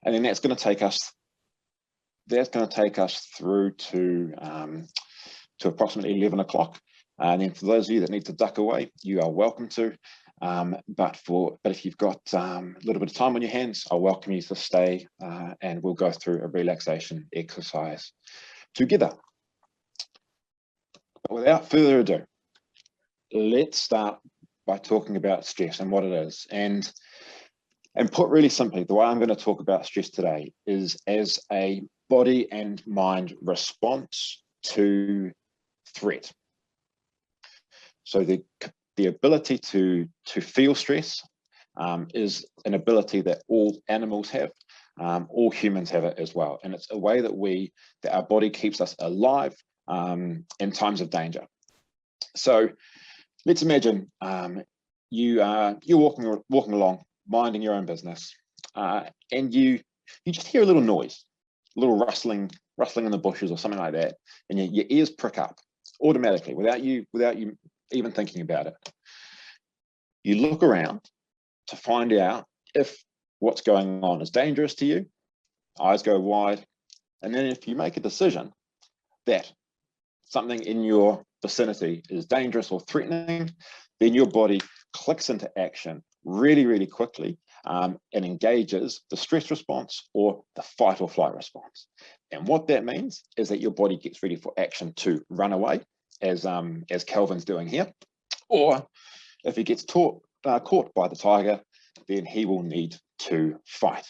And then that's going to take us through to approximately 11 o'clock. And then for those of you that need to duck away, you are welcome to. But if you've got a little bit of time on your hands, I'll welcome you to stay and we'll go through a relaxation exercise together. But without further ado, let's start by talking about stress and what it is. And put really simply, the way I'm going to talk about stress today is as a body and mind response to threat. So the ability to feel stress is an ability that all animals have, all humans have it as well. And it's a way that our body keeps us alive in times of danger. So let's imagine you're walking along, minding your own business, and you just hear a little noise, a little rustling in the bushes or something like that, and your ears prick up automatically without you even thinking about it. You look around to find out if what's going on is dangerous to you. Eyes go wide, and then if you make a decision that something in your vicinity is dangerous or threatening, then your body clicks into action really, really quickly and engages the stress response or the fight or flight response. And what that means is that your body gets ready for action to run away, as Calvin's doing here, or if he gets caught by the tiger, then he will need to fight.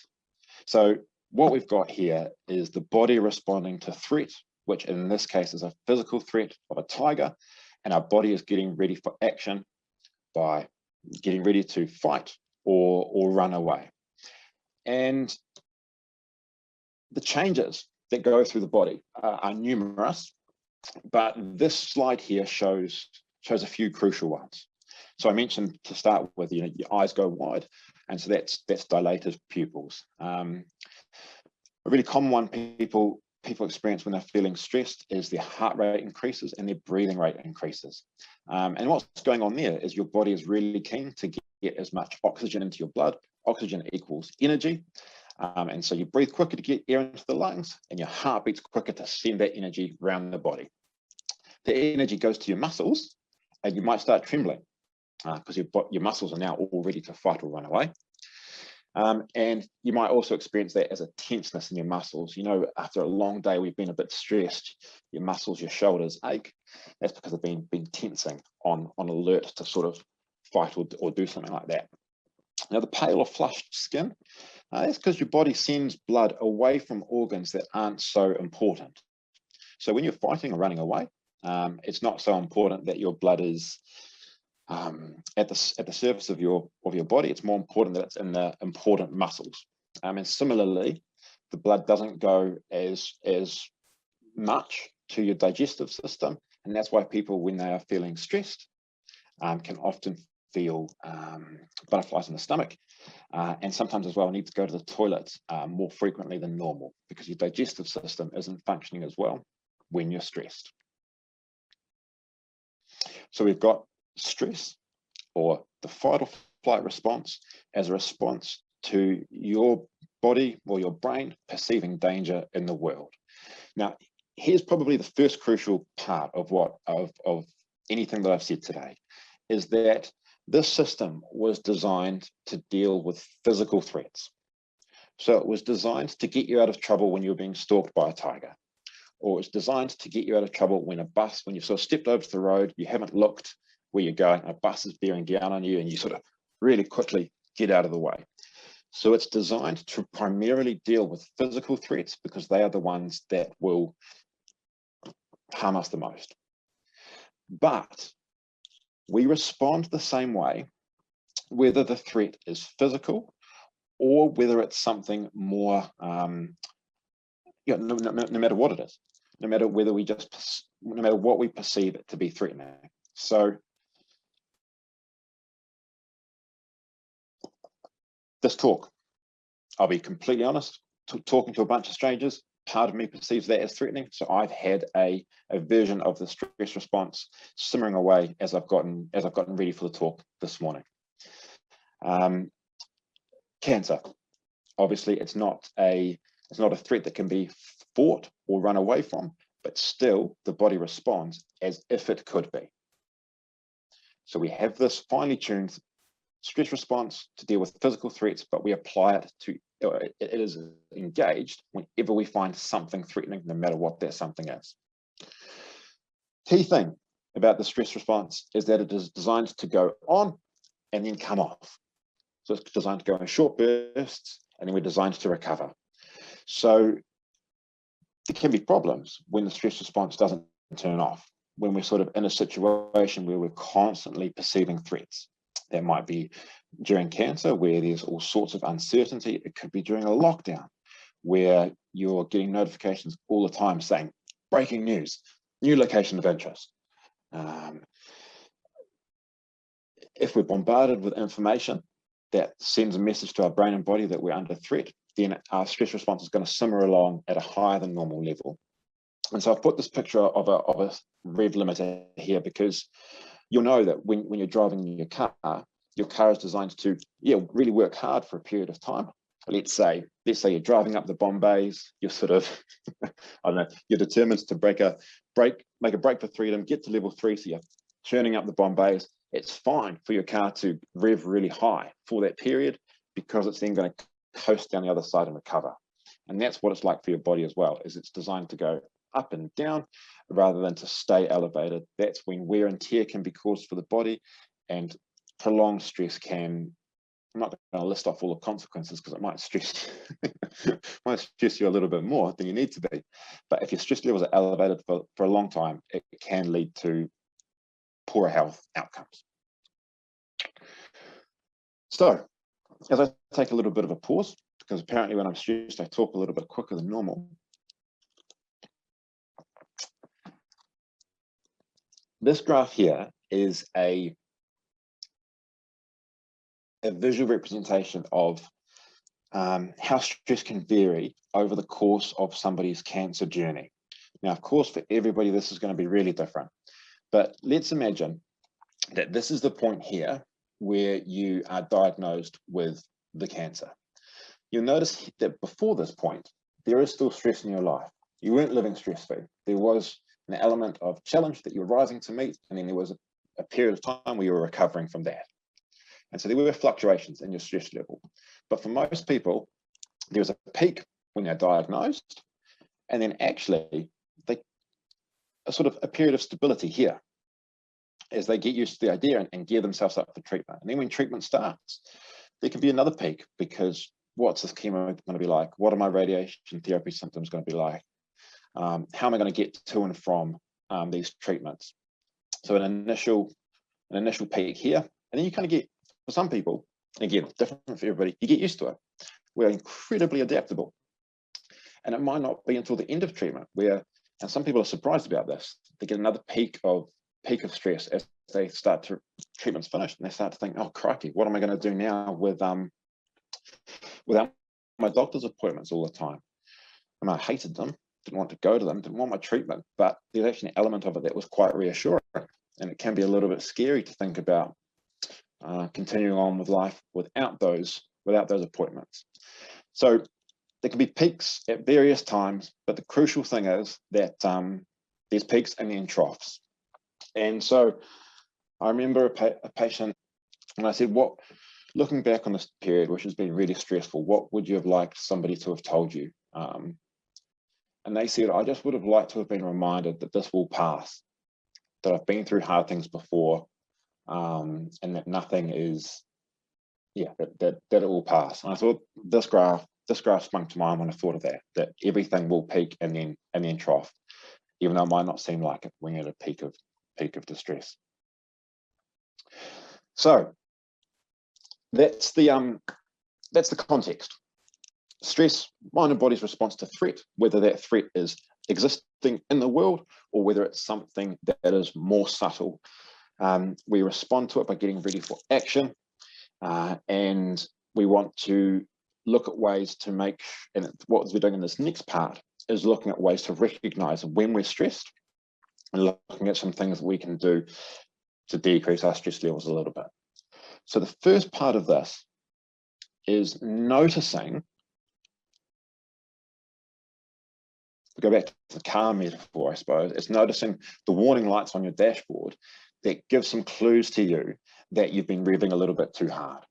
So what we've got here is the body responding to threat, which in this case is a physical threat of a tiger, and our body is getting ready for action by getting ready to fight or run away. And the changes that go through the body are numerous, but this slide here shows a few crucial ones. So I mentioned to start with, your eyes go wide, and so that's dilated pupils. A really common one people experience when they're feeling stressed is their heart rate increases and their breathing rate increases. And what's going on there is your body is really keen to get as much oxygen into your blood. Oxygen equals energy. And so you breathe quicker to get air into the lungs, and your heart beats quicker to send that energy around the body. The energy goes to your muscles, and you might start trembling because your muscles are now all ready to fight or run away. And you might also experience that as a tenseness in your muscles. After a long day, we've been a bit stressed, your muscles, your shoulders ache. That's because they've been tensing on alert to sort of fight or do something like that. Now, the pale or flushed skin, that's because your body sends blood away from organs that aren't so important. So when you're fighting or running away, it's not so important that your blood is at the surface of your body. It's more important that it's in the important muscles. And similarly, the blood doesn't go as much to your digestive system, and that's why people, when they are feeling stressed, can often feel butterflies in the stomach, and sometimes as well need to go to the toilet more frequently than normal, because your digestive system isn't functioning as well when you're stressed. So we've got stress, or the fight or flight response, as a response to your body or your brain perceiving danger in the world. Now, here's probably the first crucial part of anything that I've said today, is that this system was designed to deal with physical threats. So it was designed to get you out of trouble when you're being stalked by a tiger, or it's designed to get you out of trouble when when you've sort of stepped over to the road, you haven't looked where you're going, a bus is bearing down on you, and you sort of really quickly get out of the way. So it's designed to primarily deal with physical threats because they are the ones that will harm us the most. But we respond the same way, whether the threat is physical or whether it's something more, no matter what it is, no matter what we perceive it to be threatening. So this talk, I'll be completely honest, talking to a bunch of strangers, part of me perceives that as threatening. So I've had a version of the stress response simmering away as I've gotten ready for the talk this morning. Cancer. Obviously, it's not a threat that can be fought or run away from, but still the body responds as if it could be. So we have this finely tuned stress response to deal with physical threats, but we apply it to, it is engaged whenever we find something threatening, no matter what that something is. Key thing about the stress response is that it is designed to go on and then come off. So it's designed to go in short bursts, and then we're designed to recover. So there can be problems when the stress response doesn't turn off, when we're sort of in a situation where we're constantly perceiving threats. That might be during cancer, where there's all sorts of uncertainty. It could be during a lockdown, where you're getting notifications all the time saying, breaking news, new location of interest. If we're bombarded with information that sends a message to our brain and body that we're under threat, then our stress response is going to simmer along at a higher than normal level. And so I've put this picture of a rev limiter here because you'll know that when you're driving your car is designed to really work hard for a period of time. Let's say you're driving up the Bombays, you're sort of, I don't know, you're determined to make a break for freedom, get to level 3, so you're churning up the Bombays. It's fine for your car to rev really high for that period, because it's then going to coast down the other side and recover. And that's what it's like for your body as well, is it's designed to go up and down rather than to stay elevated. That's when wear and tear can be caused for the body, and prolonged stress can, I'm not going to list off all the consequences because it might stress you a little bit more than you need to be. But if your stress levels are elevated for a long time, it can lead to poorer health outcomes. So, as I take a little bit of a pause, because apparently when I'm stressed, I talk a little bit quicker than normal. This graph here is a visual representation of how stress can vary over the course of somebody's cancer journey. Now, of course, for everybody, this is going to be really different. But let's imagine that this is the point here where you are diagnosed with the cancer. You'll notice that before this point, there is still stress in your life. You weren't living stress-free. There was an element of challenge that you're rising to meet, and then there was a period of time where you were recovering from that. And so there were fluctuations in your stress level. But for most people, there's a peak when they're diagnosed, and then actually a sort of a period of stability here as they get used to the idea and gear themselves up for treatment. And then when treatment starts, there can be another peak, because what's this chemo going to be like? What are my radiation therapy symptoms going to be like? How am I going to get to and from these treatments? So an initial peak here, and then you kind of get, for some people, again, different for everybody, you get used to it. We're incredibly adaptable. And it might not be until the end of treatment where, and some people are surprised about this, they get another peak of stress as they start to, treatment's finished, and they start to think, oh crikey, what am I going to do now without my doctor's appointments all the time? I mean, I hated them, didn't want to go to them, didn't want my treatment, but there's actually an element of it that was quite reassuring. And it can be a little bit scary to think about continuing on with life without those appointments. So there can be peaks at various times, but the crucial thing is that there's peaks and then troughs. And so I remember a patient, and I said, looking back on this period, which has been really stressful, what would you have liked somebody to have told you? And they said, I just would have liked to have been reminded that this will pass, that I've been through hard things before, and that nothing is, that it will pass. And I thought this graph sprung to mind when I thought of that everything will peak and then trough, even though it might not seem like it when you're at a peak of distress. So that's the context. Stress, mind and body's response to threat, whether that threat is existing in the world or whether it's something that is more subtle. We respond to it by getting ready for action, and we want to look at ways to make, and what we're doing in this next part is looking at ways to recognize when we're stressed and looking at some things that we can do to decrease our stress levels a little bit. So the first part of this is noticing go back to the car metaphor, I suppose, it's noticing the warning lights on your dashboard that give some clues to you that you've been revving a little bit too hard.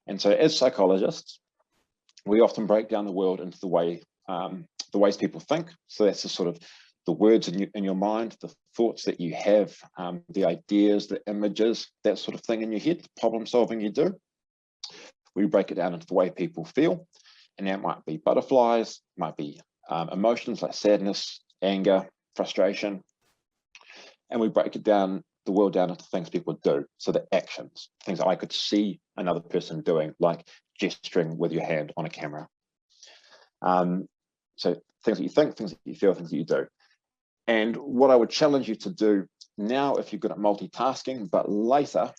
And so as psychologists, we often break down the world into the ways people think. So that's the sort of the words in your mind, the thoughts that you have, the ideas, the images, that sort of thing in your head, the problem solving you do. We break it down into the way people feel, and that might be butterflies, might be emotions like sadness, anger, frustration. And we break the world down into things people do. So the actions, things I could see another person doing, like gesturing with your hand on a camera. So things that you think, things that you feel, things that you do. And what I would challenge you to do now, if you're good at multitasking, but later,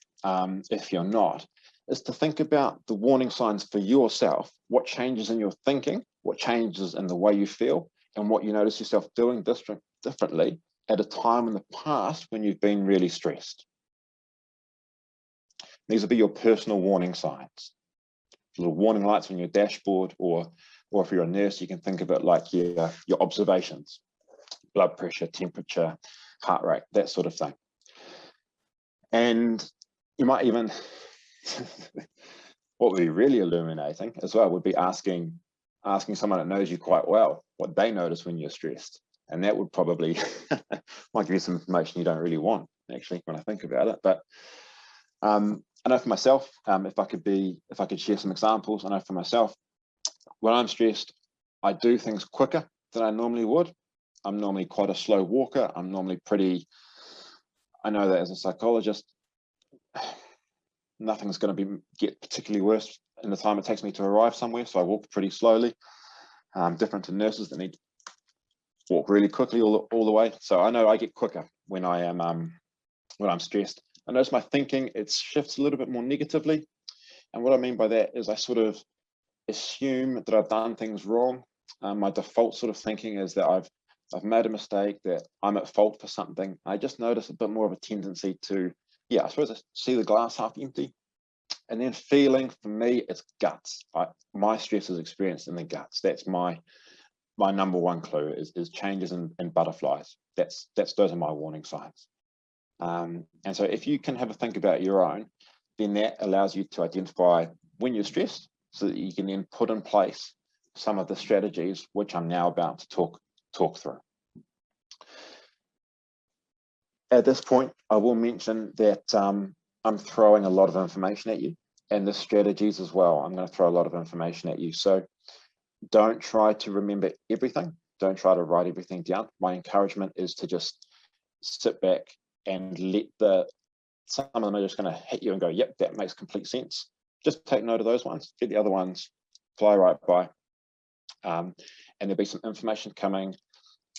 if you're not, is to think about the warning signs for yourself, what changes in your thinking, what changes in the way you feel, and what you notice yourself doing differently at a time in the past when you've been really stressed. These will be your personal warning signs. Little warning lights on your dashboard, or if you're a nurse, you can think of it like your observations, blood pressure, temperature, heart rate, that sort of thing. And you might even, what would be really illuminating as well would be asking someone that knows you quite well what they notice when you're stressed. And that would probably might give you some information you don't really want, actually, when I think about it. But I know for myself, if I could share some examples, I know for myself, when I'm stressed, I do things quicker than I normally would. I'm normally quite a slow walker. I'm normally I know that as a psychologist, nothing's going to get particularly worse in the time it takes me to arrive somewhere. So I walk pretty slowly, different to nurses that need to walk really quickly all the way. So I know I get quicker when I'm stressed. I notice my thinking, it shifts a little bit more negatively. And what I mean by that is I sort of assume that I've done things wrong. My default sort of thinking is that I've made a mistake, that I'm at fault for something. I just notice a bit more of a tendency to, I suppose I see the glass half empty. And then feeling, for me, it's guts. My stress is experienced in the guts. That's my number one clue is changes in butterflies. Those are my warning signs. And so if you can have a think about your own, then that allows you to identify when you're stressed, so that you can then put in place some of the strategies which I'm now about to talk through. At this point, I will mention that I'm throwing a lot of information at you, and the strategies as well. I'm going to throw a lot of information at you. So don't try to remember everything. Don't try to write everything down. My encouragement is to just sit back and let some of them are just going to hit you and go, yep, that makes complete sense. Just take note of those ones, get the other ones, fly right by. And there'll be some information coming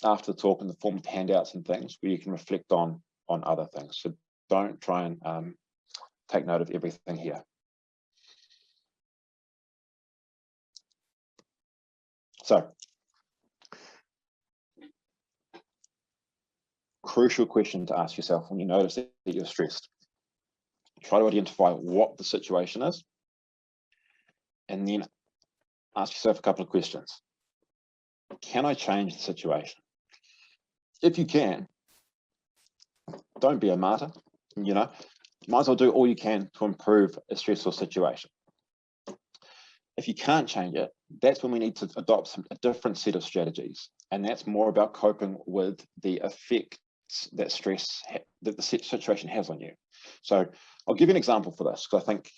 after the talk in the form of handouts and things where you can reflect on other things. So don't try and take note of everything here. So, crucial question to ask yourself when you notice that you're stressed. Try to identify what the situation is, and then ask yourself a couple of questions. Can I change the situation? If you can, don't be a martyr, might as well do all you can to improve a stressful situation. If you can't change it, that's when we need to adopt a different set of strategies. And that's more about coping with the effects that that the situation has on you. So I'll give you an example for this, because I think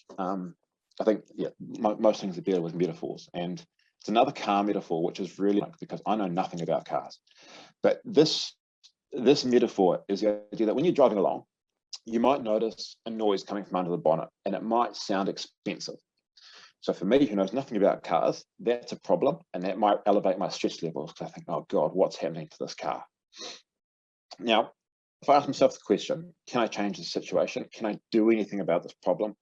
most things are better with metaphors. And it's another car metaphor, which is really, because I know nothing about cars. But this metaphor is the idea that when you're driving along, you might notice a noise coming from under the bonnet, and it might sound expensive. So for me, who knows nothing about cars, that's a problem, and that might elevate my stress levels, because I think, oh God, what's happening to this car? Now, if I ask myself the question, can I change the situation? Can I do anything about this problem?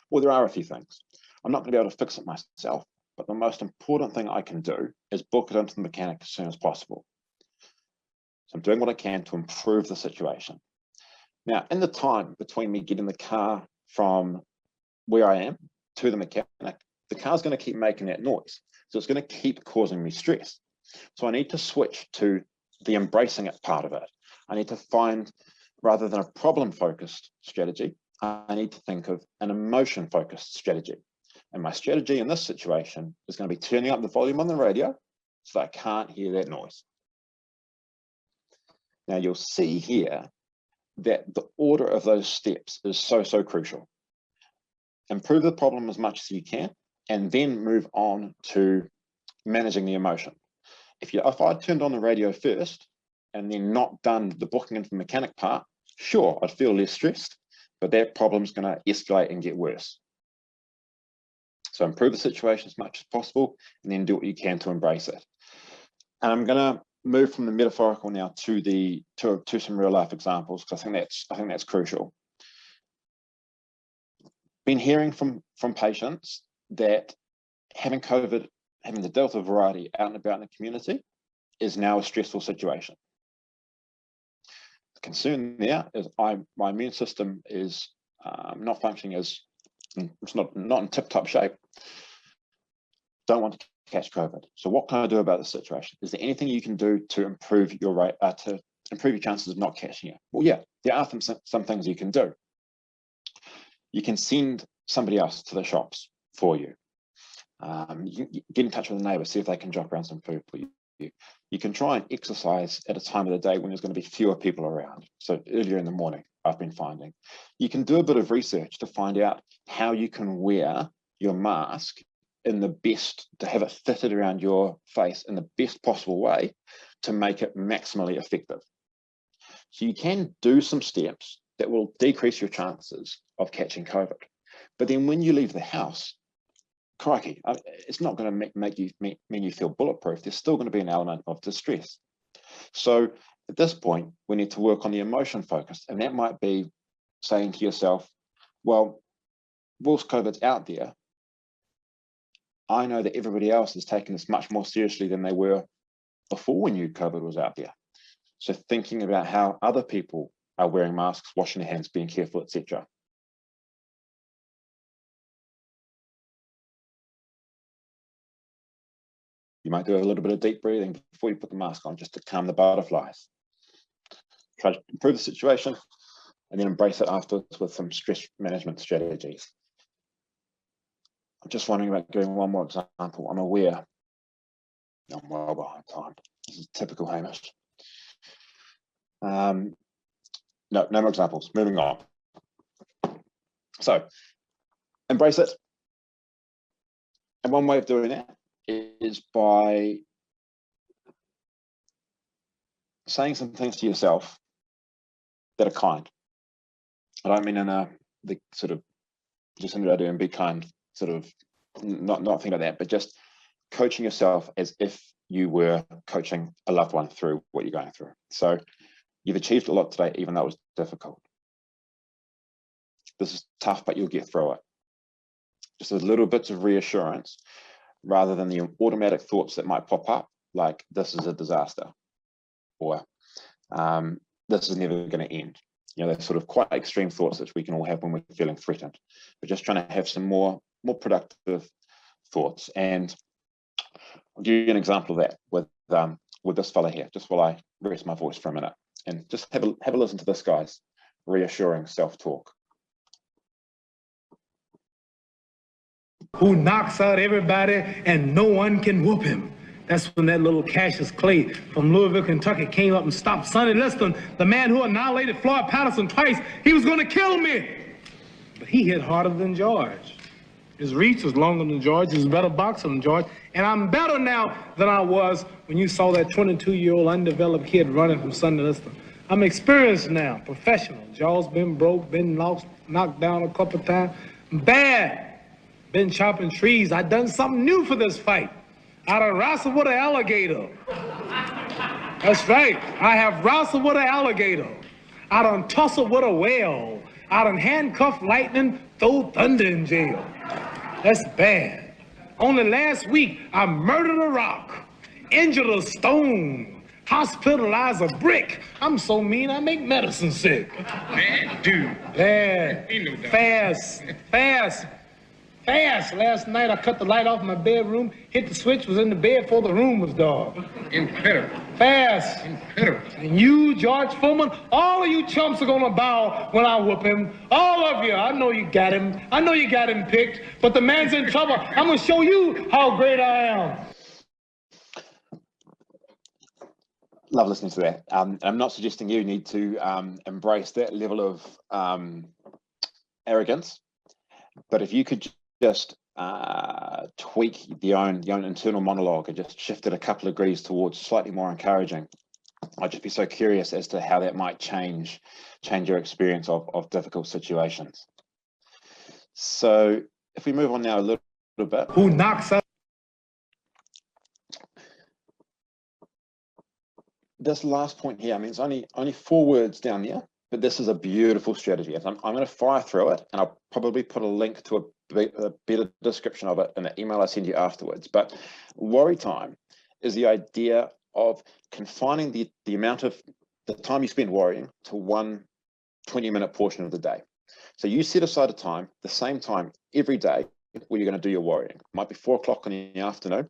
Well, there are a few things. I'm not going to be able to fix it myself, but the most important thing I can do is book it into the mechanic as soon as possible. So I'm doing what I can to improve the situation. Now, in the time between me getting the car from where I am to the mechanic, the car's going to keep making that noise. So it's going to keep causing me stress. So I need to switch to the embracing it part of it. I need to find, rather than a problem-focused strategy, I need to think of an emotion-focused strategy. And my strategy in this situation is going to be turning up the volume on the radio so that I can't hear that noise. Now you'll see here that the order of those steps is so crucial. Improve the problem as much as you can, and then move on to managing the emotion. If I turned on the radio first and then not done the booking into the mechanic part, sure, I'd feel less stressed, but that problem's going to escalate and get worse. So improve the situation as much as possible, and then do what you can to embrace it. And I'm going to move from the metaphorical now to some real life examples, because I think that's crucial. Been hearing from patients that having COVID, having the Delta variety out and about in the community, is now a stressful situation. The concern there is my immune system is not functioning as, it's not in tip-top shape. Don't want to catch COVID. So what can I do about the situation? Is there anything you can do to improve your rate, to improve your chances of not catching it? Well, yeah, there are some things you can do. You can send somebody else to the shops for you. You can get in touch with a neighbor, see if they can drop around some food for you. You can try and exercise at a time of the day when there's going to be fewer people around. So earlier in the morning, I've been finding. You can do a bit of research to find out how you can wear your mask in the best, to have it fitted around your face in the best possible way to make it maximally effective. So you can do some steps that will decrease your chances of catching COVID. But then when you leave the house, crikey, it's not going to mean you feel bulletproof. There's still going to be an element of distress. So at this point, we need to work on the emotion focus. And that might be saying to yourself, well, whilst COVID's out there, I know that everybody else is taking this much more seriously than they were before we knew COVID was out there. So thinking about how other people are wearing masks, washing their hands, being careful, etc. You might do a little bit of deep breathing before you put the mask on, just to calm the butterflies. Try to improve the situation and then embrace it afterwards with some stress management strategies. I'm just wondering about doing one more example. I'm aware I'm well behind time. This is typical Hamish. No more examples. Moving on. So, embrace it. And one way of doing that is by saying some things to yourself that are kind. I don't mean in the sort of just something I do and be kind, sort of not think like that, but just coaching yourself as if you were coaching a loved one through what you're going through. So you've achieved a lot today, even though it was difficult. This is tough, but you'll get through it. Just a little bits of reassurance rather than the automatic thoughts that might pop up, like this is a disaster, or this is never going to end. You know, they're sort of quite extreme thoughts that we can all have when we're feeling threatened. We're just trying to have some more productive thoughts. And I'll give you an example of that with this fella here, just while I rest my voice for a minute, and just have a listen to this guy's reassuring self-talk. Who knocks out everybody and no one can whoop him. That's when that little Cassius Clay from Louisville, Kentucky came up and stopped Sonny Liston, the man who annihilated Floyd Patterson twice. He was going to kill me. But he hit harder than George. His reach was longer than George. He's a better boxer than George. And I'm better now than I was when you saw that 22-year-old undeveloped kid running from Sonny Liston. I'm experienced now, professional. Jaw's been broke, been knocked down a couple of times. Bad. Been chopping trees. I done something new for this fight. I done wrestled with an alligator. That's right. I have wrestled with an alligator. I done tussled with a whale. I done handcuffed lightning, throw thunder in jail. That's bad. Only last week, I murdered a rock, injured a stone, hospitalized a brick. I'm so mean, I make medicine sick. Bad dude. Bad. Fast. Fast. Last night I cut the light off in my bedroom, hit the switch, was in the bed before the room was dark. Incredible. Fast. Incredible. And you, George Foreman, all of you chumps are gonna bow when I whoop him. All of you. I know you got him. I know you got him picked, but the man's in trouble. I'm gonna show you how great I am. Love listening to that. I'm not suggesting you need to embrace that level of arrogance, but if you could just tweak your own internal monologue and just shift it a couple of degrees towards slightly more encouraging, I'd just be so curious as to how that might change your experience of difficult situations. So if we move on now a little bit. Who knocks up? This last point here, I mean, it's only 4 words down there, but this is a beautiful strategy. I'm going to fire through it, and I'll probably put a link to a better description of it in the email I send you afterwards. But worry time is the idea of confining the amount of the time you spend worrying to one 20-minute portion of the day. So you set aside a time, the same time every day, where you're going to do your worrying. It might be 4 o'clock in the afternoon,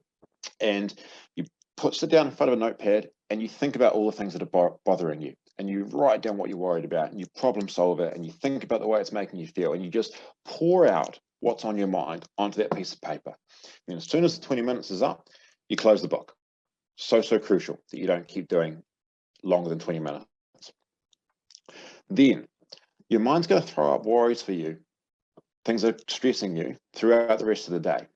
and you sit down in front of a notepad and you think about all the things that are bothering you, and you write down what you're worried about, and you problem solve it, and you think about the way it's making you feel, and you just pour out what's on your mind onto that piece of paper. And as soon as the 20 minutes is up, you close the book. So crucial that you don't keep doing longer than 20 minutes. Then your mind's going to throw up worries for you, things that are stressing you throughout the rest of the day.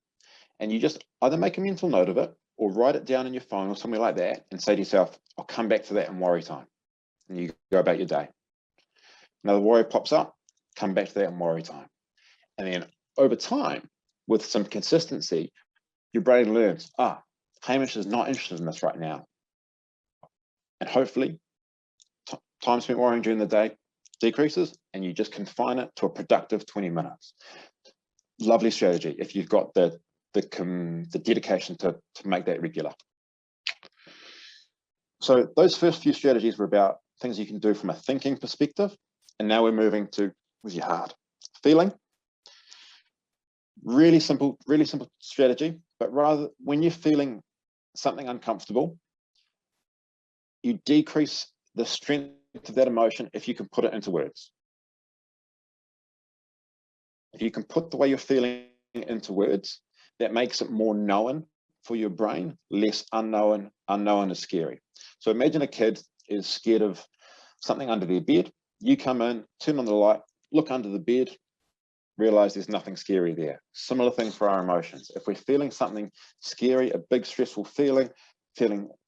And you just either make a mental note of it or write it down in your phone or something like that and say to yourself, I'll come back to that in worry time. And you go about your day. Another worry pops up, come back to that in worry time. And then over time, with some consistency, your brain learns, Hamish is not interested in this right now. And hopefully, time spent worrying during the day decreases, and you just confine it to a productive 20 minutes. Lovely strategy if you've got the dedication to make that regular. So those first few strategies were about things you can do from a thinking perspective, and now we're moving to with your heart. Feeling. Really simple strategy, but rather when you're feeling something uncomfortable, you decrease the strength of that emotion if you can put it into words. If you can put the way you're feeling into words, that makes it more known for your brain, less unknown. Unknown is scary. So imagine a kid is scared of something under their bed. You come in, turn on the light, look under the bed, realize there's nothing scary there. Similar thing for our emotions. If we're feeling something scary, a big stressful feeling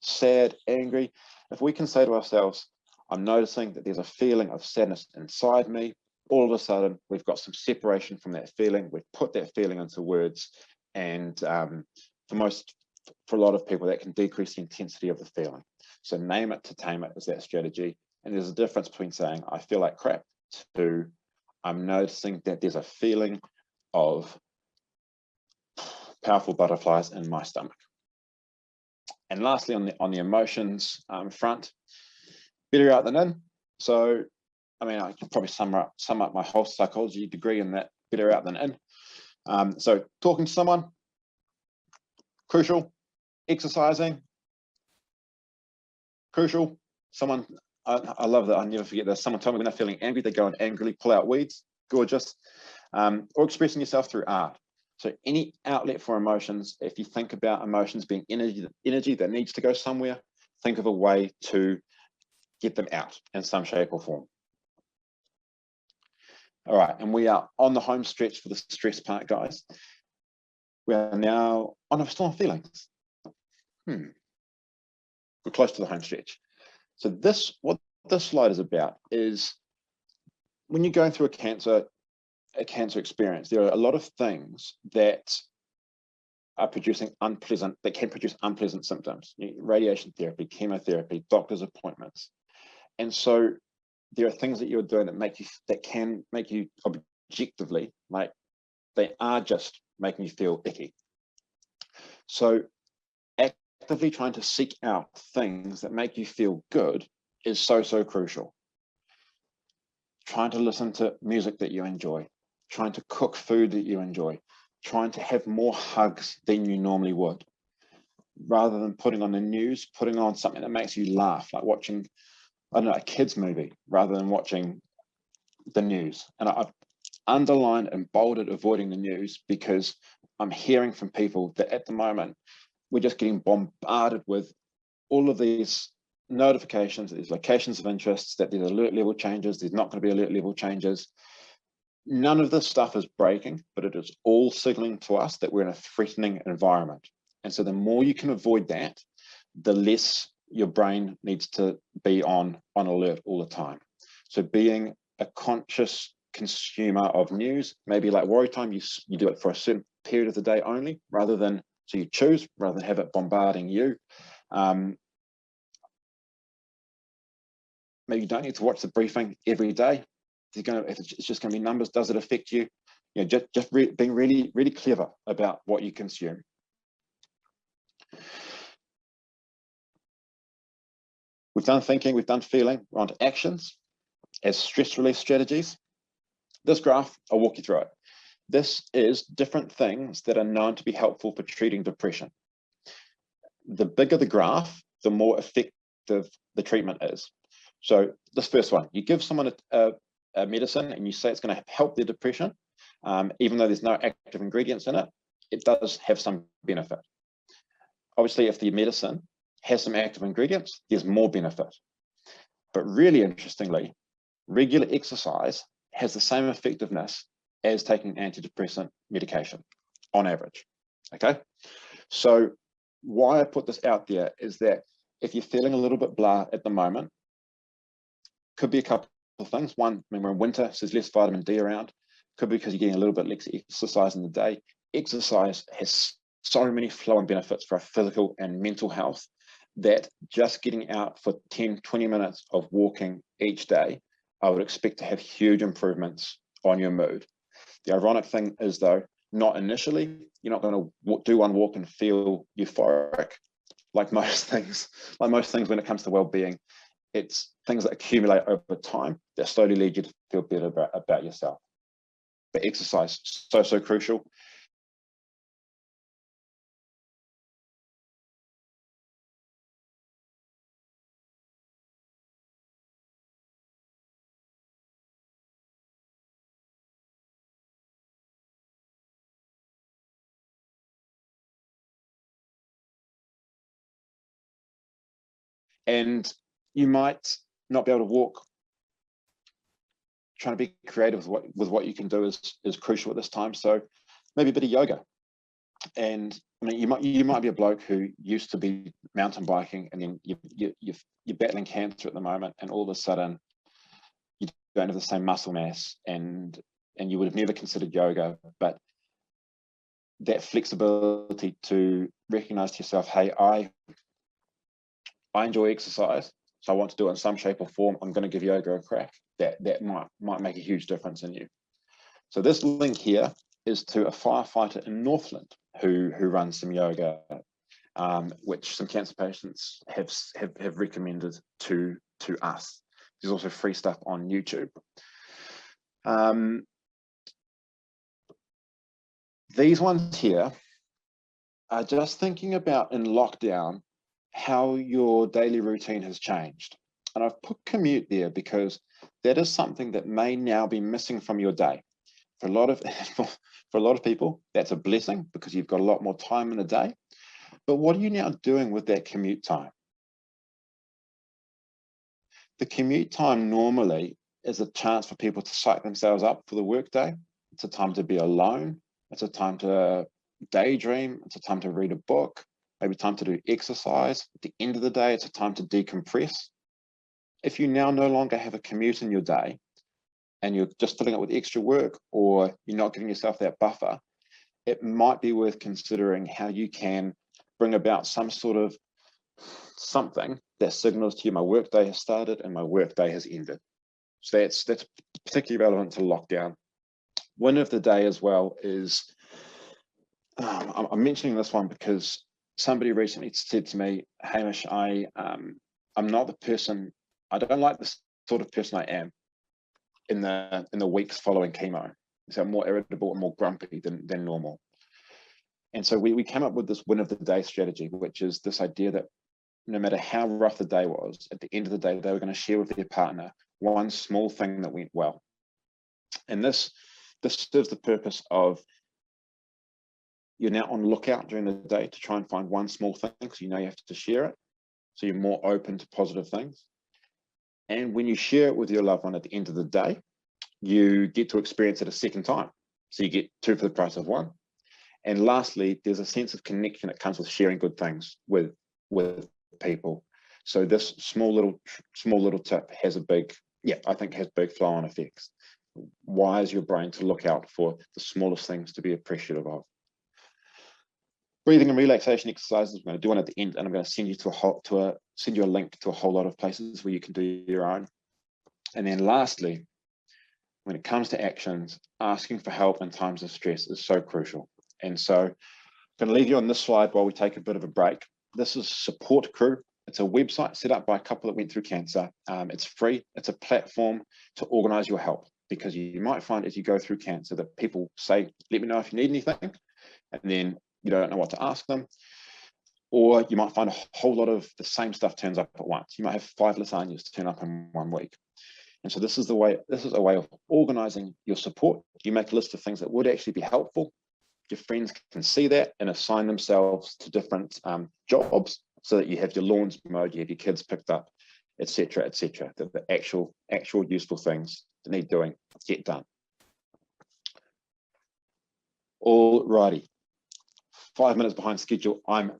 sad, angry, if we can say to ourselves, I'm noticing that there's a feeling of sadness inside me, all of a sudden we've got some separation from that feeling. We've put that feeling into words, and for a lot of people, that can decrease the intensity of the feeling. So name it to tame it is that strategy. And there's a difference between saying, I feel like crap, to I'm noticing that there's a feeling of powerful butterflies in my stomach. And lastly, on the emotions front, better out than in. So, I mean, I can probably sum up my whole psychology degree in that, better out than in. So talking to someone, crucial. Exercising, crucial. Someone, I love that, I never forget this. Someone told me when they're feeling angry, they go and angrily pull out weeds. Gorgeous. Or expressing yourself through art. So any outlet for emotions, if you think about emotions being energy that needs to go somewhere, think of a way to get them out in some shape or form. All right, and we are on the home stretch for the stress part, guys. We are now still on feelings. We're close to the home stretch. So what this slide is about is when you're going through a cancer experience, there are a lot of things that are that can produce unpleasant symptoms. Radiation therapy, chemotherapy, doctor's appointments. And so there are things that you're doing that can make you objectively, like they are just making you feel icky. So actively trying to seek out things that make you feel good is so crucial. Trying to listen to music that you enjoy, trying to cook food that you enjoy, trying to have more hugs than you normally would. Rather than putting on the news, putting on something that makes you laugh, like watching, I don't know, a kid's movie, rather than watching the news. And I've underlined and bolded avoiding the news because I'm hearing from people that at the moment, we're just getting bombarded with all of these notifications, these locations of interest, that there's alert level changes, there's not going to be alert level changes. None of this stuff is breaking, but it is all signaling to us that we're in a threatening environment. And so the more you can avoid that, the less your brain needs to be on alert all the time. So being a conscious consumer of news, maybe like Warrior Time, you do it for a certain period of the day only, rather than, so you choose, rather than have it bombarding you. Maybe you don't need to watch the briefing every day. If it's just going to be numbers, does it affect you? You know, just being really, really clever about what you consume. We've done thinking, we've done feeling, we're on to actions as stress relief strategies. This graph, I'll walk you through it. This is different things that are known to be helpful for treating depression. The bigger the graph, the more effective the treatment is. So this first one, you give someone a medicine and you say it's going to help their depression, even though there's no active ingredients in it, it does have some benefit. Obviously, if the medicine has some active ingredients, there's more benefit. But really interestingly, regular exercise has the same effectiveness as taking antidepressant medication on average. Okay, so why I put this out there is that if you're feeling a little bit blah at the moment, could be a couple of things. One, I mean, we're in winter, so there's less vitamin D around. Could be because you're getting a little bit less exercise in the day. Exercise has so many flow-on benefits for our physical and mental health that just getting out for 10, 20 minutes of walking each day, I would expect to have huge improvements on your mood. The ironic thing is though, not initially, you're not going to do one walk and feel euphoric. Like most things when it comes to well-being, it's things that accumulate over time that slowly lead you to feel better about yourself. But exercise, so crucial. And you might not be able to walk. Trying to be creative with what you can do is crucial at this time. So maybe a bit of yoga. And I mean, you might be a bloke who used to be mountain biking, and then you're battling cancer at the moment, and all of a sudden you don't have the same muscle mass, and you would have never considered yoga, but that flexibility to recognize to yourself, hey, I enjoy exercise, so I want to do it in some shape or form. I'm going to give yoga a crack. That might make a huge difference in you. So this link here is to a firefighter in Northland who runs some yoga, which some cancer patients have recommended to us. There's also free stuff on YouTube. These ones here are just thinking about in lockdown how your daily routine has changed. And I've put commute there because that is something that may now be missing from your day. For a lot of people, that's a blessing because you've got a lot more time in a day. But what are you now doing with that commute time? The commute time normally is a chance for people to psych themselves up for the workday. It's a time to be alone. It's a time to daydream. It's a time to read a book, maybe time to do exercise. At the end of the day, it's a time to decompress. If you now no longer have a commute in your day and you're just filling it with extra work, or you're not giving yourself that buffer, it might be worth considering how you can bring about some sort of something that signals to you my workday has started and my workday has ended. So that's particularly relevant to lockdown. Win of the day as well is, I'm mentioning this one because somebody recently said to me, Hamish, I'm not the person, I don't like the sort of person I am in the weeks following chemo. So I'm more irritable and more grumpy than normal. And so we came up with this win of the day strategy, which is this idea that no matter how rough the day was, at the end of the day, they were going to share with their partner one small thing that went well. And this serves the purpose of, you're now on lookout during the day to try and find one small thing, so you know you have to share it. So you're more open to positive things. And when you share it with your loved one at the end of the day, you get to experience it a second time. So you get 2 for the price of 1. And lastly, there's a sense of connection that comes with sharing good things with people. So this small little tip has a big, I think has big flow-on effects. Wires your brain to look out for the smallest things to be appreciative of. Breathing and relaxation exercises, we're going to do one at the end, and I'm going to send you send you a link to a whole lot of places where you can do your own. And then lastly, when it comes to actions, asking for help in times of stress is so crucial. And so I'm going to leave you on this slide while we take a bit of a break. This is Support Crew. It's a website set up by a couple that went through cancer. It's free. It's a platform to organize your help, because you might find as you go through cancer that people say, let me know if you need anything, and then you don't know what to ask them. Or you might find a whole lot of the same stuff turns up at once. You might have 5 lasagnas turn up in 1 week. And so this is a way of organizing your support. You make a list of things that would actually be helpful. Your friends can see that and assign themselves to different jobs, so that you have your lawns mowed, you have your kids picked up, etc., etc. The actual useful things that need doing get done. Alrighty, 5 minutes behind schedule. I'm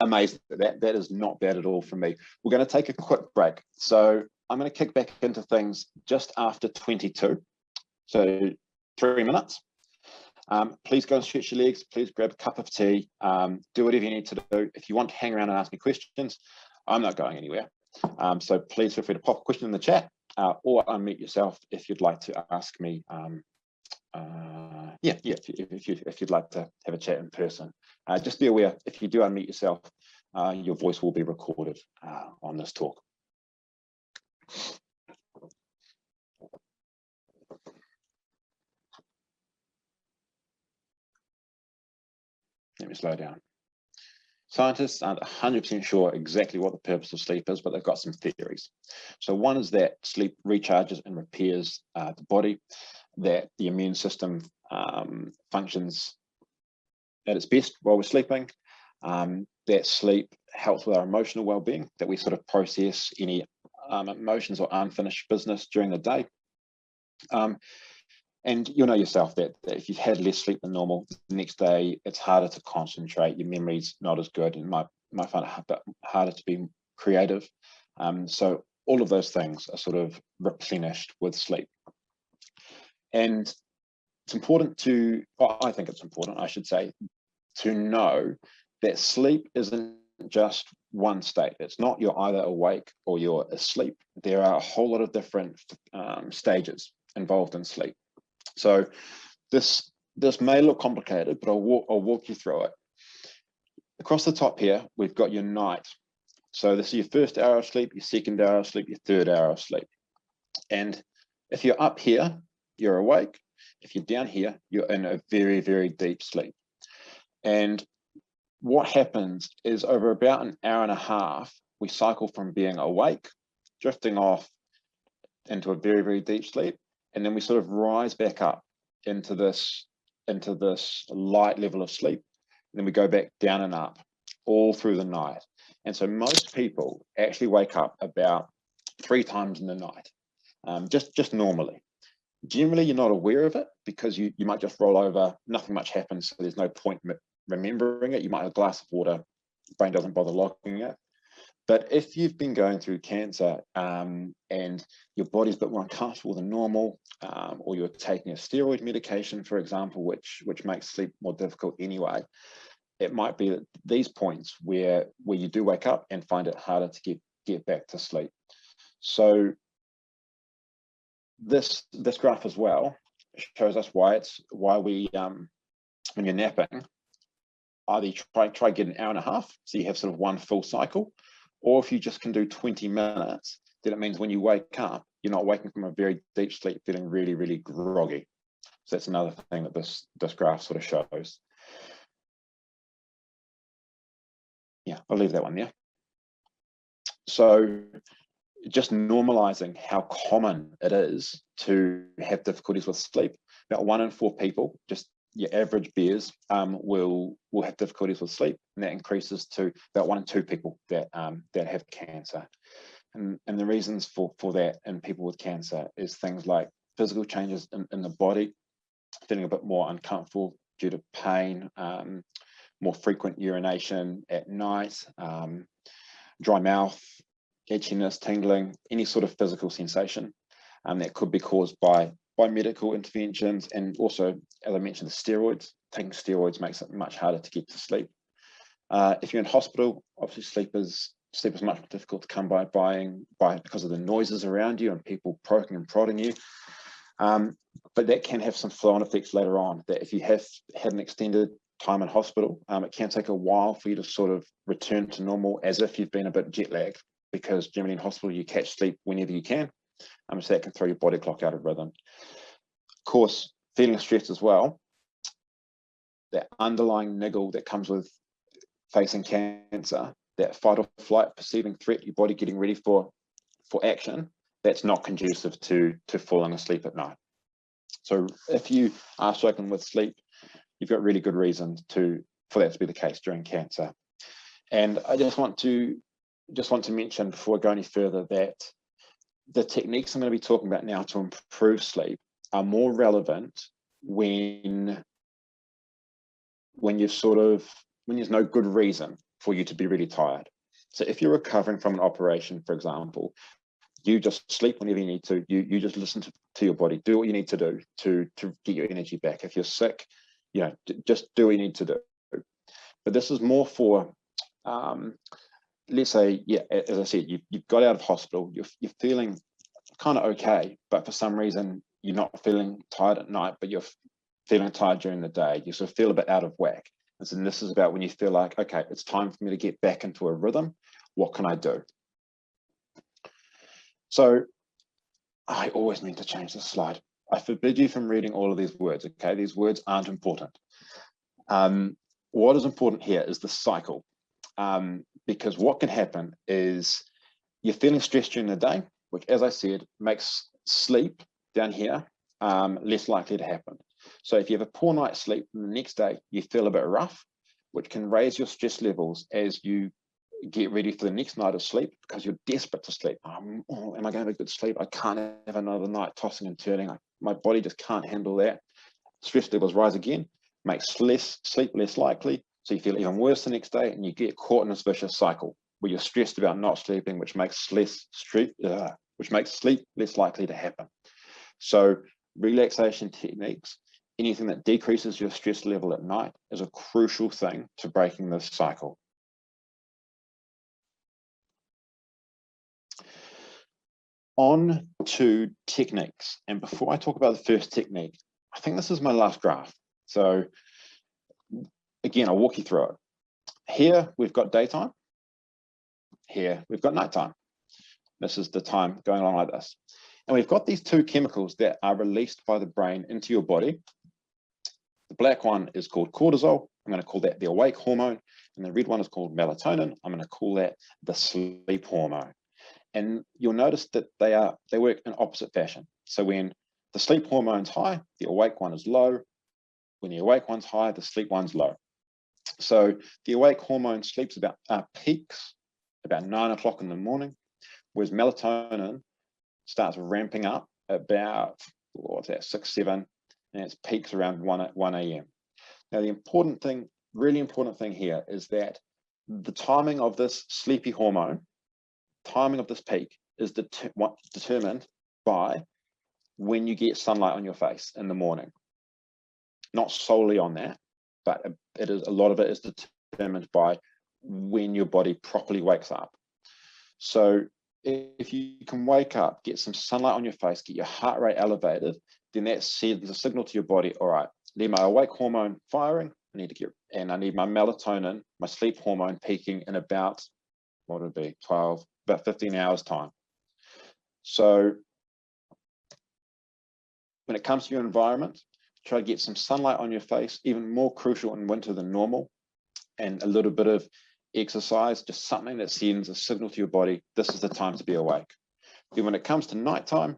amazed at that. That is not bad at all for me. We're going to take a quick break. So I'm going to kick back into things just after 22. So 3 minutes. Please go and stretch your legs. Please grab a cup of tea. Do whatever you need to do. If you want to hang around and ask me questions, I'm not going anywhere. So please feel free to pop a question in the chat, or unmute yourself if you'd like to ask me. If you'd like to have a chat in person. Just be aware, if you do unmute yourself, your voice will be recorded on this talk. Let me slow down. Scientists aren't 100% sure exactly what the purpose of sleep is, but they've got some theories. So one is that sleep recharges and repairs the body, that the immune system functions at its best while we're sleeping, that sleep helps with our emotional well-being, that we sort of process any emotions or unfinished business during the day. And you'll know yourself that if you've had less sleep than normal, the next day it's harder to concentrate, your memory's not as good, and might find it a bit harder to be creative. So all of those things are sort of replenished with sleep. And it's important to, well, I think it's important, I should say, to know that sleep isn't just one state. It's not you're either awake or you're asleep. There are a whole lot of different stages involved in sleep. So this may look complicated, but I'll walk you through it. Across the top here, we've got your night. So this is your first hour of sleep, your second hour of sleep, your third hour of sleep. And if you're up here, you're awake. If you're down here, you're in a very, very deep sleep. And what happens is over about an hour and a half, we cycle from being awake, drifting off into a very, very deep sleep. And then we sort of rise back up into this light level of sleep. And then we go back down and up all through the night. And so most people actually wake up about 3 times in the night, just normally. Generally, you're not aware of it because you might just roll over, nothing much happens, so there's no point remembering it. You might have a glass of water, brain doesn't bother logging it. But if you've been going through cancer and your body's a bit more uncomfortable than normal, or you're taking a steroid medication, for example, which makes sleep more difficult anyway, it might be that these points where you do wake up and find it harder to get back to sleep. So this graph as well shows us why we when you're napping, either try get an hour and a half, so you have sort of one full cycle, or if you just can do 20 minutes, then it means when you wake up, you're not waking from a very deep sleep feeling really, really groggy. So that's another thing that this graph sort of shows. I'll leave that one there. So just normalizing how common it is to have difficulties with sleep. About 1 in 4 people, just your average bears, will have difficulties with sleep, and that increases to about 1 in 2 people that that have cancer. And the reasons for that in people with cancer is things like physical changes in the body, feeling a bit more uncomfortable due to pain, more frequent urination at night, dry mouth, itchiness, tingling, any sort of physical sensation that could be caused by medical interventions, and also, as I mentioned, the steroids. Taking steroids makes it much harder to get to sleep. If you're in hospital, obviously sleep is much more difficult to come by because of the noises around you and people poking and prodding you. But that can have some flow-on effects later on, that if you have had an extended time in hospital, it can take a while for you to sort of return to normal, as if you've been a bit jet lagged, because generally in hospital you catch sleep whenever you can. So that can throw your body clock out of rhythm. Of course, feeling stressed as well, that underlying niggle that comes with facing cancer, that fight or flight, perceiving threat, your body getting ready for action, that's not conducive to falling asleep at night. So if you are struggling with sleep, you've got really good reasons for that to be the case during cancer. And I just want to mention, before I go any further, that the techniques I'm going to be talking about now to improve sleep are more relevant when there's no good reason for you to be really tired. So if you're recovering from an operation, for example, you just sleep whenever you need to. You just listen to your body. Do what you need to do to get your energy back. If you're sick, just do what you need to do. But this is more for, let's say, as I said, you've got out of hospital, you're feeling kind of okay, but for some reason you're not feeling tired at night, but you're feeling tired during the day. You sort of feel a bit out of whack. And this is about when you feel like, okay, it's time for me to get back into a rhythm. What can I do? So I always mean to change this slide. I forbid you from reading all of these words, okay? These words aren't important. What is important here is the cycle, because what can happen is you're feeling stressed during the day, which, as I said, makes sleep down here less likely to happen. So if you have a poor night's sleep, and the next day you feel a bit rough, which can raise your stress levels as you get ready for the next night of sleep, because you're desperate to sleep. Am I going to have a good sleep? I can't have another night tossing and turning. My body just can't handle that. Stress levels rise again, makes sleep less likely, so you feel even worse the next day, and you get caught in this vicious cycle where you're stressed about not sleeping, which makes sleep less likely to happen. So relaxation techniques, anything that decreases your stress level at night, is a crucial thing to breaking this cycle. On to techniques. And before I talk about the first technique, I think this is my last graph. So again, I'll walk you through it. Here we've got daytime. Here we've got nighttime. This is the time going along like this. And we've got these two chemicals that are released by the brain into your body. The black one is called cortisol. I'm going to call that the awake hormone. And the red one is called melatonin. I'm going to call that the sleep hormone. And you'll notice that they work in opposite fashion. So when the sleep hormone's high, the awake one is low. When the awake one's high, the sleep one's low. So the awake hormone peaks about 9 o'clock in the morning, whereas melatonin starts ramping up about, 6, 7, and its peaks around 1 a.m. Now the really important thing here is that the timing of this sleepy hormone, timing of this peak, is determined by when you get sunlight on your face in the morning. Not solely on that, but a lot of it is determined by when your body properly wakes up. So if you can wake up, get some sunlight on your face, get your heart rate elevated, then that sends a signal to your body, all right, I need my awake hormone firing, I need my melatonin, my sleep hormone peaking in about, about 15 hours time. So when it comes to your environment, try to get some sunlight on your face, even more crucial in winter than normal, and a little bit of exercise, just something that sends a signal to your body, this is the time to be awake. Then when it comes to nighttime,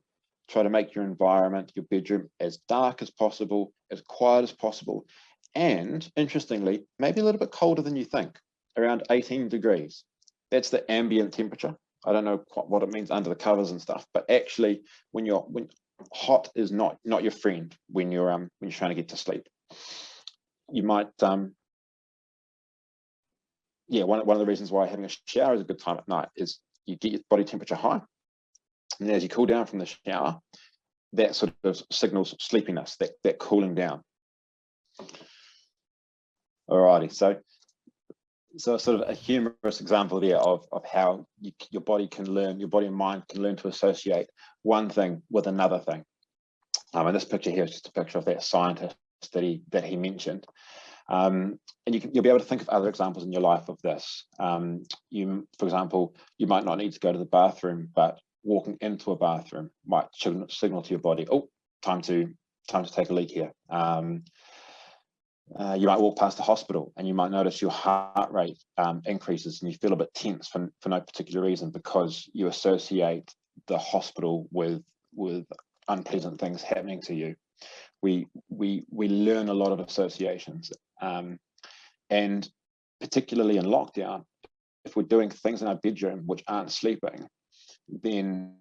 try to make your environment, your bedroom, as dark as possible, as quiet as possible, and interestingly, maybe a little bit colder than you think, around 18 degrees. That's the ambient temperature. I don't know what it means under the covers and stuff, but actually when hot is not your friend when you're trying to get to sleep. You might yeah, one of the reasons why having a shower is a good time at night is you get your body temperature high, and as you cool down from the shower, that sort of signals sleepiness, that cooling down. Alrighty, so sort of a humorous example there of how your body and mind can learn to associate one thing with another thing. And this picture here is just a picture of that scientist that he mentioned. And you'll be able to think of other examples in your life of this. For example, you might not need to go to the bathroom, but walking into a bathroom might signal to your body, oh, time to take a leak here. You might walk past the hospital and you might notice your heart rate increases and you feel a bit tense for no particular reason, because you associate the hospital with unpleasant things happening to you. We learn a lot of associations, and particularly in lockdown, if we're doing things in our bedroom which aren't sleeping, then,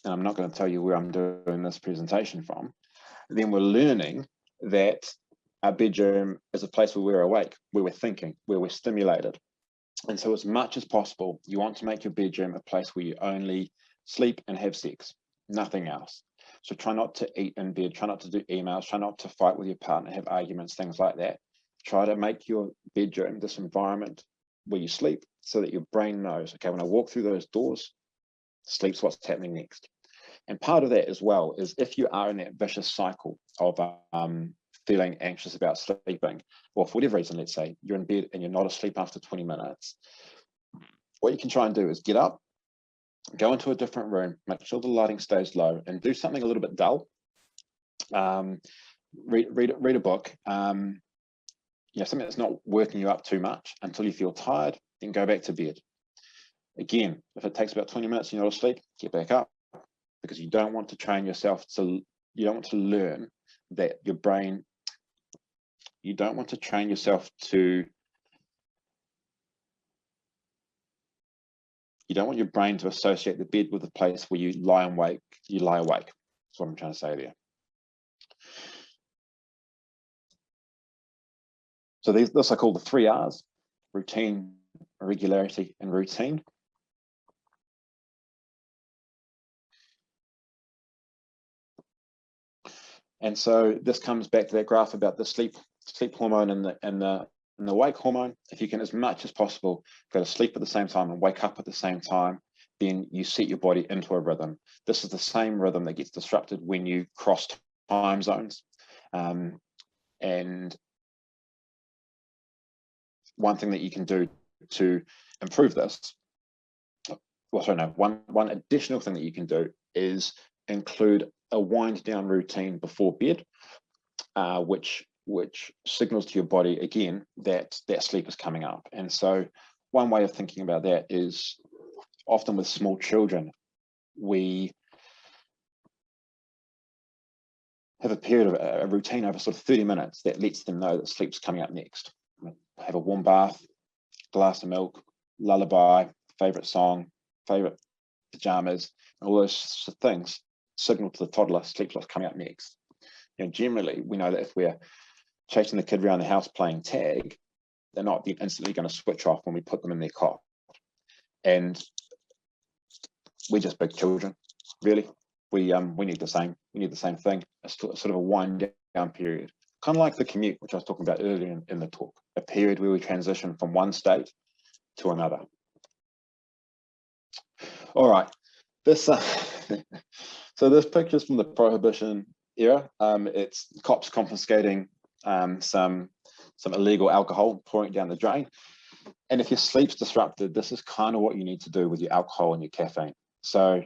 and I'm not going to tell you where I'm doing this presentation from, then we're learning that our bedroom is a place where we're awake, where we're thinking, where we're stimulated. And so as much as possible, you want to make your bedroom a place where you only sleep and have sex, nothing else. So try not to eat in bed, try not to do emails, try not to fight with your partner, have arguments, things like that. Try to make your bedroom this environment where you sleep so that your brain knows, okay, when I walk through those doors, sleep's what's happening next. And part of that as well is if you are in that vicious cycle of feeling anxious about sleeping, or for whatever reason, let's say you're in bed and you're not asleep after 20 minutes, what you can try and do is get up, go into a different room, make sure the lighting stays low, and do something a little bit dull. Read a book, something that's not working you up too much until you feel tired, then go back to bed. Again, if it takes about 20 minutes and you're not asleep, get back up, because you don't want to train yourself to, you don't want to learn that your brain, you don't want to train yourself to, you don't want your brain to associate the bed with the place where you lie awake. That's what I'm trying to say there. So this I call the 3 R's: routine, regularity, and routine. And so this comes back to that graph about the sleep hormone and the wake hormone. If you can, as much as possible, go to sleep at the same time and wake up at the same time, then you set your body into a rhythm. This is the same rhythm that gets disrupted when you cross time zones. And one thing that you can do to improve this, well, sorry, no, one additional thing that you can do is include a wind down routine before bed, which signals to your body again that sleep is coming up. And so one way of thinking about that is, often with small children, we have a routine over sort of 30 minutes that lets them know that sleep's coming up next. Have a warm bath, glass of milk, lullaby, favorite song, favorite pajamas, all those things signal to the toddler sleep's what's coming up next. Generally, we know that if we're chasing the kid around the house playing tag, they're not instantly going to switch off when we put them in their cot. And we're just big children, really. We need the same. We need the same thing. A sort of a wind down period, kind of like the commute, which I was talking about earlier in the talk. A period where we transition from one state to another. All right, this so this picture's from the Prohibition era. It's cops confiscating some illegal alcohol, pouring it down the drain. And if your sleep's disrupted, this is kind of what you need to do with your alcohol and your caffeine. So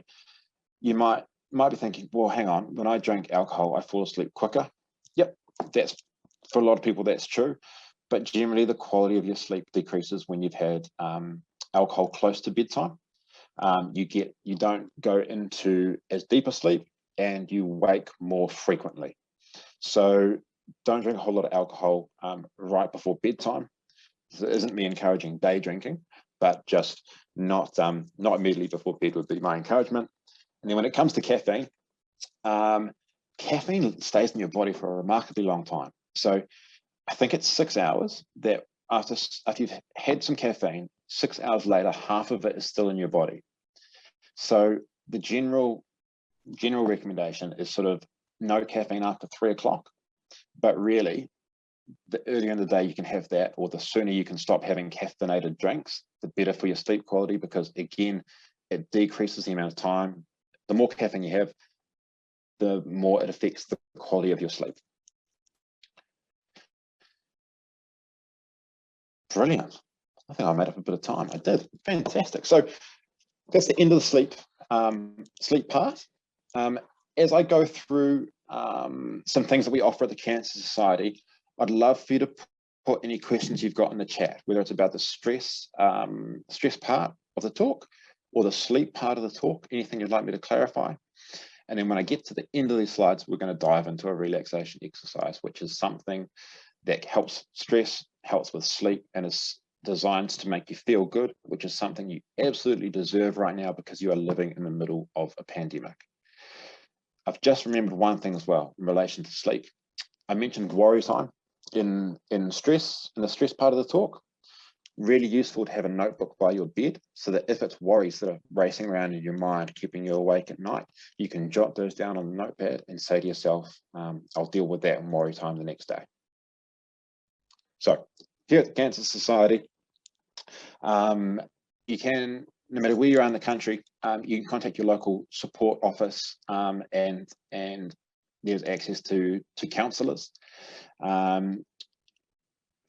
you might be thinking, well, hang on, when I drink alcohol, I fall asleep quicker. Yep, that's, for a lot of people, that's true. but generally the quality of your sleep decreases when you've had alcohol close to bedtime. You don't go into as deep a sleep, and you wake more frequently. So don't drink a whole lot of alcohol right before bedtime. This isn't me encouraging day drinking, but just not immediately before bed would be my encouragement. And then when it comes to caffeine, caffeine stays in your body for a remarkably long time. So I think it's 6 hours that after you've had some caffeine, 6 hours later, half of it is still in your body. So the general recommendation is sort of no caffeine after 3 o'clock, but really the earlier in the day you can have that, or the sooner you can stop having caffeinated drinks, the better for your sleep quality, because again, it decreases the amount of time. The more caffeine you have, the more it affects the quality of your sleep. Brilliant. I think I made up a bit of time. I did. Fantastic. So that's the end of the sleep part. As I go through some things that we offer at the Cancer Society, I'd love for you to put any questions you've got in the chat, whether it's about the stress part of the talk or the sleep part of the talk, anything you'd like me to clarify. And then when I get to the end of these slides, we're going to dive into a relaxation exercise, which is something that helps stress, helps with sleep, and is designed to make you feel good, which is something you absolutely deserve right now because you are living in the middle of a pandemic. I've just remembered one thing as well in relation to sleep. I mentioned worry time in the stress part of the talk. Really useful to have a notebook by your bed, so that if it's worries that are racing around in your mind, keeping you awake at night, you can jot those down on the notepad and say to yourself, I'll deal with that in worry time the next day. So here at the Cancer Society, you can, no matter where you are in the country, you can contact your local support office, and there's access to counsellors.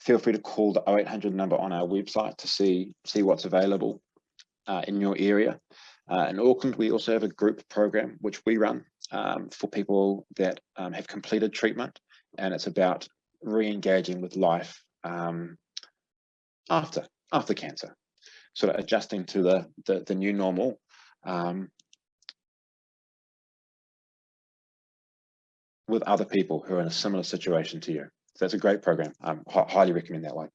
Feel free to call the 0800 number on our website to see what's available in your area. In Auckland, we also have a group program which we run for people that have completed treatment, and it's about re-engaging with life after cancer, sort of adjusting to the new normal. With other people who are in a similar situation to you. So that's a great program. Highly recommend that one.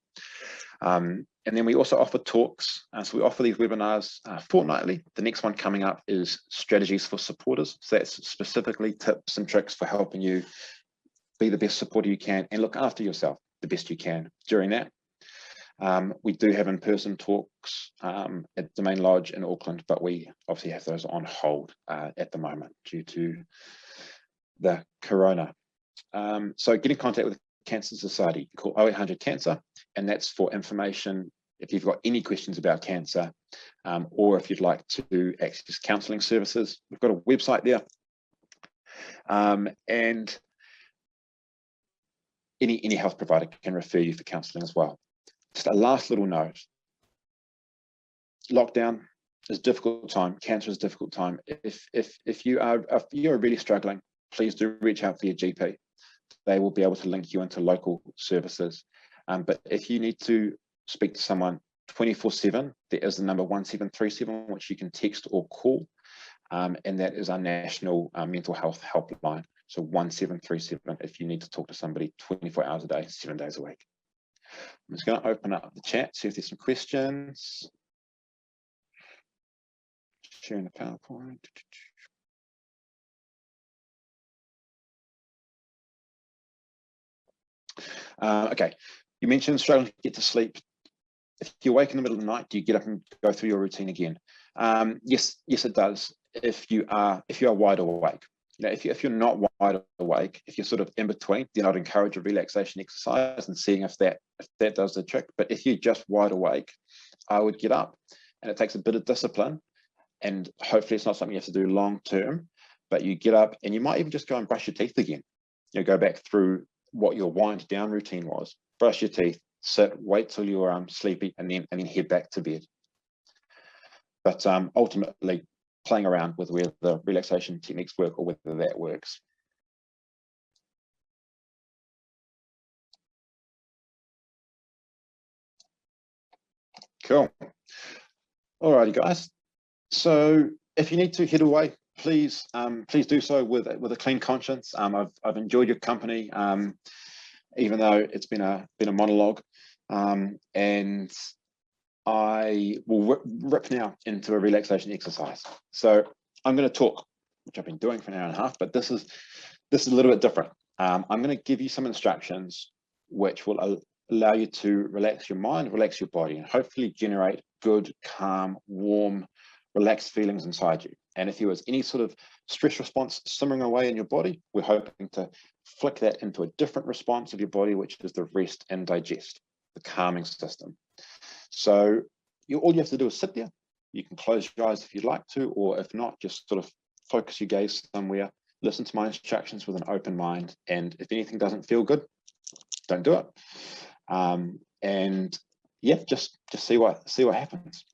And then we also offer talks. So we offer these webinars fortnightly. The next one coming up is strategies for supporters. So that's specifically tips and tricks for helping you be the best supporter you can and look after yourself the best you can during that. We do have in-person talks at Domain Lodge in Auckland, but we obviously have those on hold at the moment due to the corona. So get in contact with the Cancer Society, call 0800 Cancer, and that's for information if you've got any questions about cancer, or if you'd like to access counselling services. We've got a website there, and any health provider can refer you for counselling as well. Just a last little note: lockdown is a difficult time. Cancer is a difficult time. If you're really struggling, please do reach out for your GP. They will be able to link you into local services. But if you need to speak to someone 24/7, there is the number 1737, which you can text or call. And that is our national mental health helpline. So 1737 if you need to talk to somebody 24 hours a day, 7 days a week. I'm just going to open up the chat, see if there's some questions. Sharing the PowerPoint. Okay, you mentioned struggling to get to sleep. If you wake in the middle of the night, do you get up and go through your routine again? Yes, it does. If you are wide awake. Now, if you're not wide awake, if you're sort of in between, then I'd encourage a relaxation exercise and seeing if that does the trick. But if you're just wide awake, I would get up, and it takes a bit of discipline, and hopefully it's not something you have to do long term. But you get up, and you might even just go and brush your teeth again. You know, go back through what your wind down routine was. Brush your teeth, sit, wait till you're sleepy, and then head back to bed. But ultimately, playing around with whether the relaxation techniques work or whether that works. Cool. Alrighty, guys. So if you need to head away, please do so with a clean conscience. I've enjoyed your company, even though it's been a monologue, and I will rip now into a relaxation exercise. So I'm going to talk, which I've been doing for an hour and a half, but this is a little bit different. I'm going to give you some instructions which will allow you to relax your mind, relax your body, and hopefully generate good, calm, warm, relaxed feelings inside you. And if there was any sort of stress response simmering away in your body, we're hoping to flick that into a different response of your body, which is the rest and digest, the calming system. So all you have to do is sit there. You can close your eyes if you'd like to, or if not, just sort of focus your gaze somewhere, listen to my instructions with an open mind. And if anything doesn't feel good, don't do it. And yeah, just see what happens.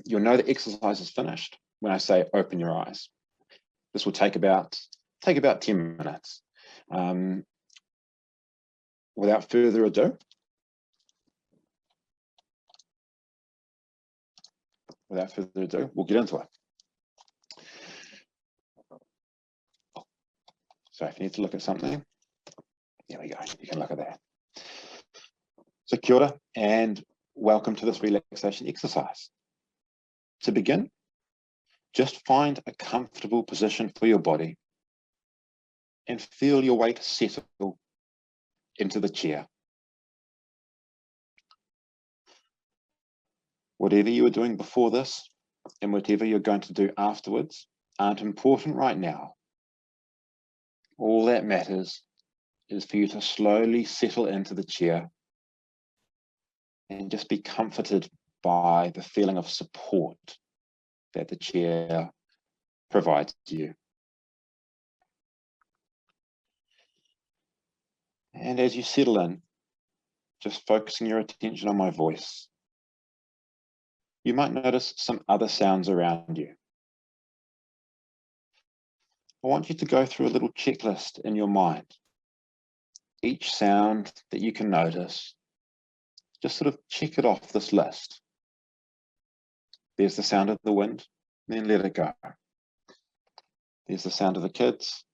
You'll know the exercise is finished when I say open your eyes. This will take about 10 minutes. Without further ado, we'll get into it. So if you need to look at something, there we go, you can look at that. So kia ora, and welcome to this relaxation exercise. To begin, just find a comfortable position for your body and feel your weight settle into the chair. Whatever you were doing before this and whatever you're going to do afterwards aren't important right now. All that matters is for you to slowly settle into the chair and just be comforted by the feeling of support that the chair provides you. And as you settle in, just focusing your attention on my voice, you might notice some other sounds around you. I want you to go through a little checklist in your mind. Each sound that you can notice, just sort of check it off this list. There's the sound of the wind, then let it go. There's the sound of the kids,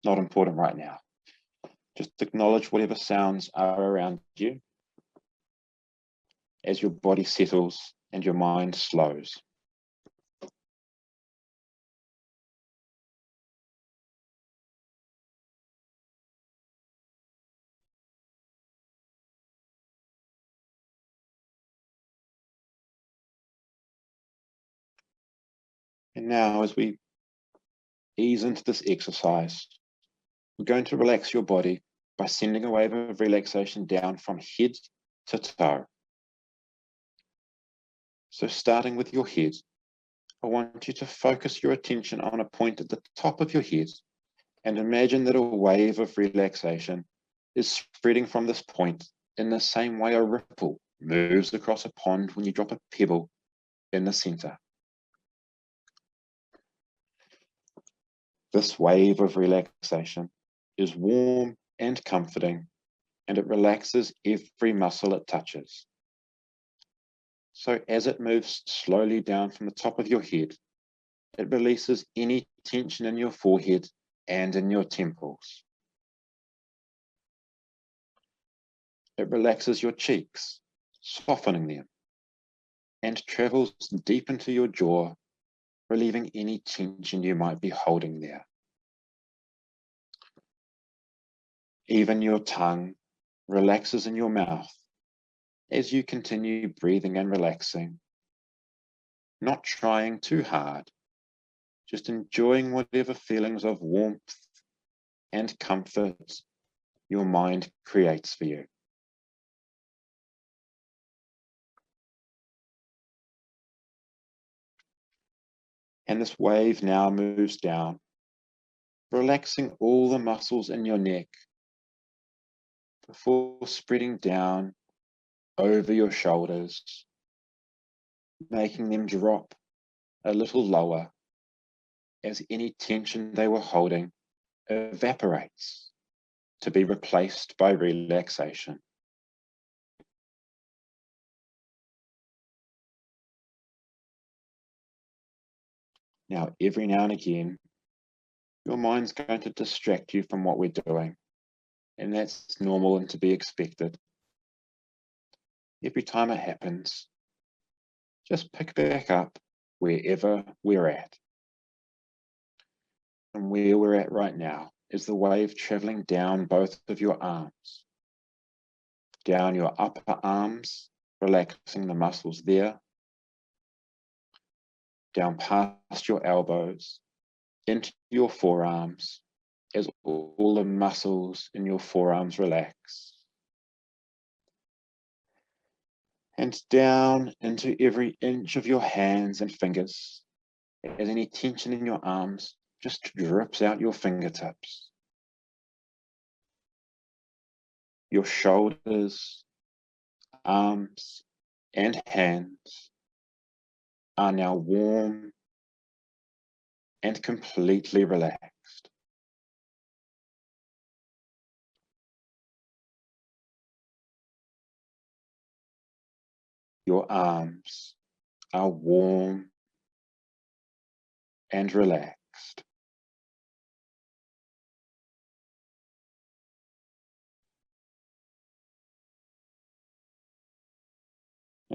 not important right now. Just acknowledge whatever sounds are around you as your body settles and your mind slows. And now as we ease into this exercise, we're going to relax your body by sending a wave of relaxation down from head to toe. So starting with your head, I want you to focus your attention on a point at the top of your head and imagine that a wave of relaxation is spreading from this point in the same way a ripple moves across a pond when you drop a pebble in the center. This wave of relaxation is warm and comforting, and it relaxes every muscle it touches. So as it moves slowly down from the top of your head, it releases any tension in your forehead and in your temples. It relaxes your cheeks, softening them, and travels deep into your jaw, relieving any tension you might be holding there. Even your tongue relaxes in your mouth as you continue breathing and relaxing, not trying too hard, just enjoying whatever feelings of warmth and comfort your mind creates for you. And this wave now moves down, relaxing all the muscles in your neck before spreading down over your shoulders, making them drop a little lower as any tension they were holding evaporates to be replaced by relaxation. Now, every now and again, your mind's going to distract you from what we're doing, and that's normal and to be expected. Every time it happens, just pick back up wherever we're at. And where we're at right now is the wave traveling down both of your arms, down your upper arms, relaxing the muscles there, down past your elbows, into your forearms, as all the muscles in your forearms relax. And down into every inch of your hands and fingers, as any tension in your arms just drips out your fingertips. Your shoulders, arms, and hands are now warm and completely relaxed. Your arms are warm and relaxed.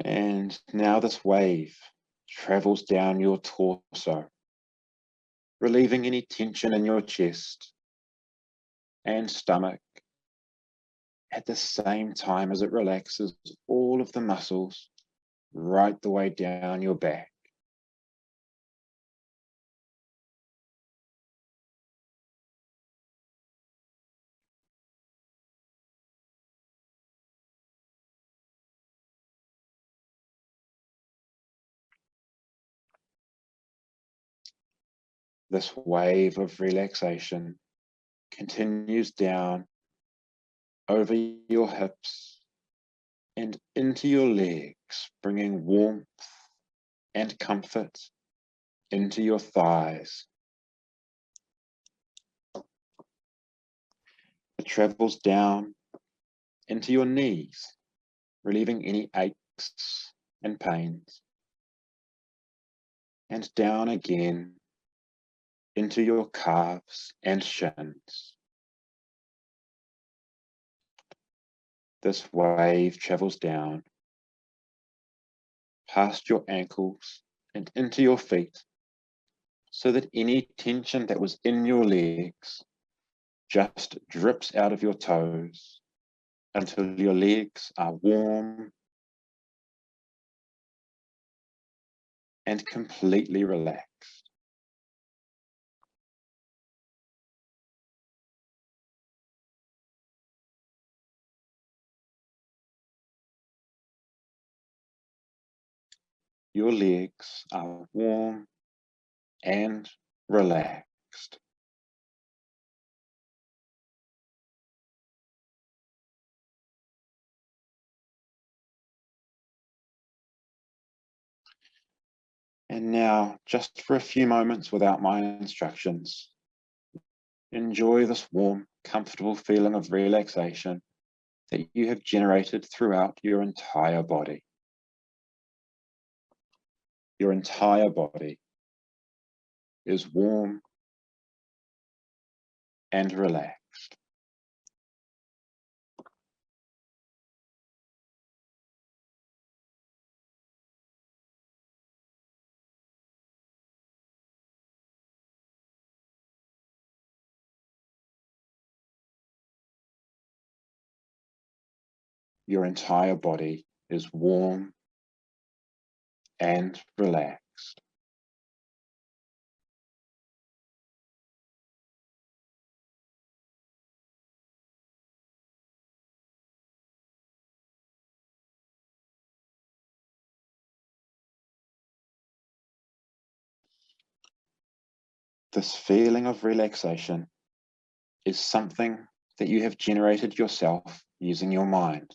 And now this wave travels down your torso, relieving any tension in your chest and stomach at the same time as it relaxes all of the muscles right the way down your back. This wave of relaxation continues down over your hips and into your legs, bringing warmth and comfort into your thighs. It travels down into your knees, relieving any aches and pains, and down again into your calves and shins. This wave travels down past your ankles and into your feet, so that any tension that was in your legs just drips out of your toes until your legs are warm and completely relaxed. Your legs are warm and relaxed. And now, just for a few moments without my instructions, enjoy this warm, comfortable feeling of relaxation that you have generated throughout your entire body. Your entire body is warm and relaxed. Your entire body is warm and relaxed. This feeling of relaxation is something that you have generated yourself using your mind.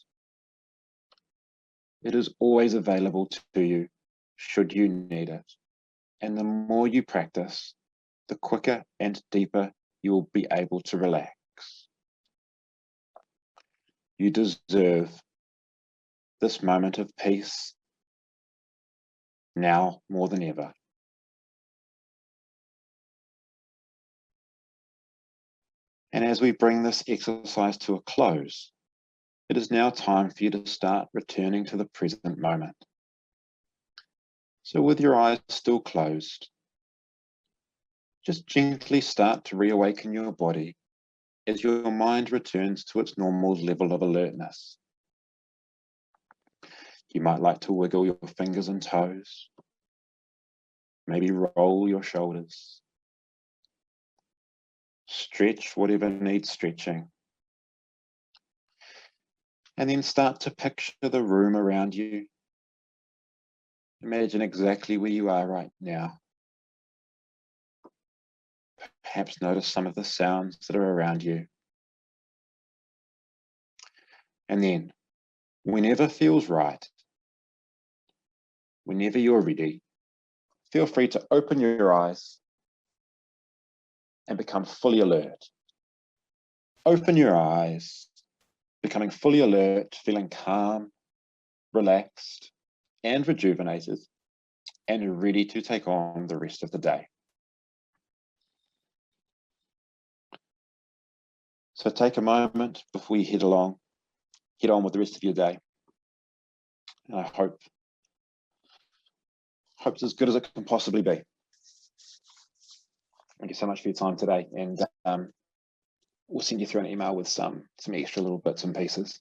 It is always available to you should you need it. And the more you practice, the quicker and deeper you will be able to relax. You deserve this moment of peace now more than ever. And as we bring this exercise to a close, it is now time for you to start returning to the present moment. So with your eyes still closed, just gently start to reawaken your body as your mind returns to its normal level of alertness. You might like to wiggle your fingers and toes, maybe roll your shoulders, stretch whatever needs stretching, and then start to picture the room around you. Imagine exactly where you are right now. Perhaps notice some of the sounds that are around you. And then, whenever feels right, whenever you're ready, feel free to open your eyes and become fully alert. Open your eyes, becoming fully alert, feeling calm, relaxed, and rejuvenated, and ready to take on the rest of the day. So take a moment before you head on with the rest of your day. And I hope it's as good as it can possibly be. Thank you so much for your time today, and we'll send you through an email with some extra little bits and pieces.